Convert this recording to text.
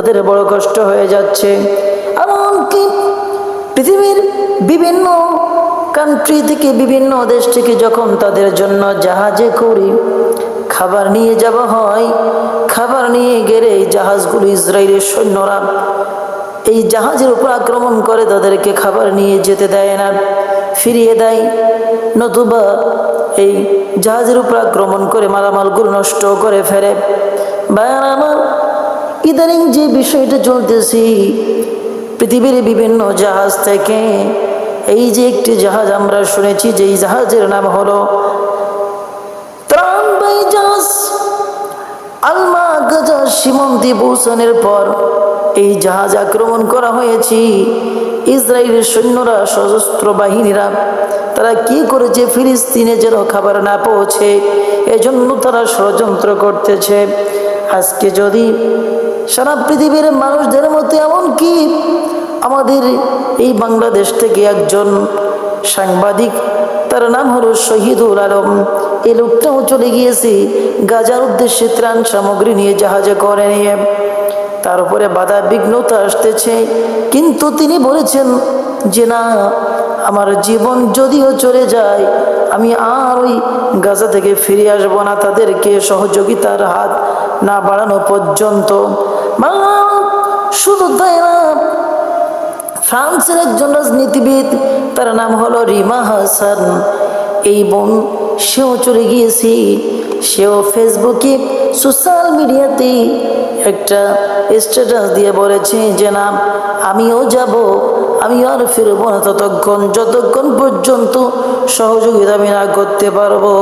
তাদের বড় কষ্ট হয়ে যাচ্ছে। এমনকি পৃথিবীর বিভিন্ন কান্ট্রি থেকে, বিভিন্ন দেশ থেকে যখন তাদের জন্য জাহাজে করে খাবার নিয়ে যাওয়া হয়, খাবার নিয়ে গেলে এই জাহাজগুলো ইসরায়েলের সৈন্যরা এই জাহাজের উপর আক্রমণ করে, তাদেরকে খাবার নিয়ে যেতে দেয় না, ফিরিয়ে দেয়, নতুবা এই জাহাজের উপর আক্রমণ করে মালামালগুলো নষ্ট করে ফেলে। ভাইয়ারা আমার, ইদানিং যে বিষয়টা চলতেছি, পৃথিবীর বিভিন্ন জাহাজ থেকে এই যে একটি জাহাজ আমরা শুনেছি, যে এই জাহাজের নাম হলো ত্রাণবাহী জাহাজ আলমা গাজা সীমান্তে পৌঁছানোর পর এই জাহাজ আক্রমণ করা হয়েছে। ইসরায়েলের সৈন্যরা, সশস্ত্র বাহিনীরা তারা কি করেছে, ফিলিস্তিনে যেন খাবার না পৌঁছে এজন্য তারা ষড়যন্ত্র করতেছে। আজকে যদি সারা পৃথিবীর মানুষদের মধ্যে, এমনকি আমাদের এই বাংলাদেশ থেকে একজন সাংবাদিক, তার নাম হলো শহীদুল আলম, এই লোকটাও চলে গিয়েছে গাজার উদ্দেশ্যে ত্রাণ সামগ্রী নিয়ে জাহাজে করে নিয়ে। তার উপরে বাধা বিঘ্নতা আসতেছে, কিন্তু তিনি বলেছেন যে না, আমার জীবন যদিও চলে যায়, আমি আর ওই গাজা থেকে ফিরে আসবো না, তাদেরকে সহযোগিতার হাত না বাড়ানো পর্যন্ত। শুধু তাই না, ফ্রান্সের একজন রাজনীতিবিদ, তার নাম হলো রিমা হাসান, এই বোন, সেও চলে গিয়েছি, সেও ফেসবুকে, সোশ্যাল মিডিয়াতে একটা স্ট্যাটাস দিয়ে বলেছে যে না, আমিও যাব, আমি আর ফিরবো না ততক্ষণ, যতক্ষণ পর্যন্ত সহযোগিতা আমি না করতে পারবো।